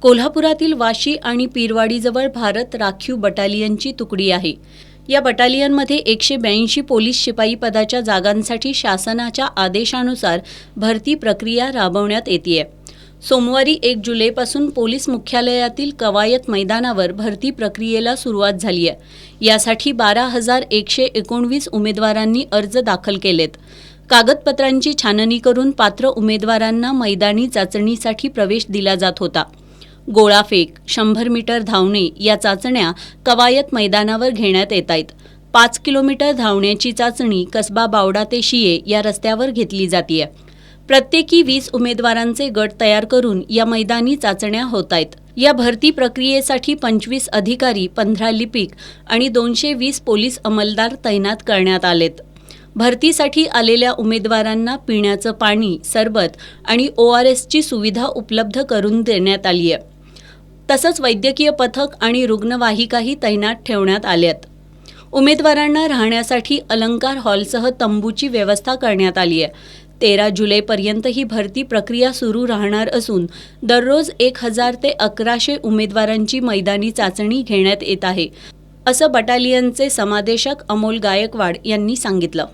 कोल्हापुरातील वाशी आणि पीरवाडीजवळ भारत राखीव बटालियनची तुकडी आहे. या बटालियनमध्ये 182 पोलीस शिपाई पदाच्या जागांसाठी शासनाच्या आदेशानुसार भरती प्रक्रिया राबवण्यात येतेय. सोमवारी 1 जुलैपासून पोलीस मुख्यालयातील कवायत मैदानावर भरती प्रक्रियेला सुरुवात झाली आहे. यासाठी 12,119 उमेदवारांनी अर्ज दाखल केलेत. कागदपत्रांची छाननी करून पात्र उमेदवारांना मैदानी चाचणीसाठी प्रवेश दिला जात होता. गोळाफेक, 100 मीटर धावणे या चाचण्या कवायत मैदानावर घेण्यात येत आहेत. 5 किलोमीटर धावण्याची चाचणी कसबा बावडा ते शिये या रस्त्यावर घेतली जातीय. प्रत्येकी 20 उमेदवारांचे गट तयार करून या मैदानी चाचण्या होत आहेत. या भरती प्रक्रियेसाठी 25 अधिकारी, 15 लिपिक आणि 220 पोलीस अंमलदार तैनात करण्यात आलेत. भरतीसाठी आलेल्या उमेदवारांना पिण्याचं पाणी, सरबत आणि ORSची सुविधा उपलब्ध करून देण्यात आली आहे. तसंच वैद्यकीय पथक आणि रुग्णवाहिकाही तैनात ठेवण्यात आल्यात. उमेदवारांना राहण्यासाठी अलंकार हॉलसह तंबूची व्यवस्था करण्यात आली आहे. 13 जुलैपर्यंत ही भरती प्रक्रिया सुरू राहणार असून दररोज 1000 ते 1100 उमेदवारांची मैदानी चाचणी घेण्यात येत आहे, असं बटालियनचे समादेशक अमोल गायकवाड यांनी सांगितलं.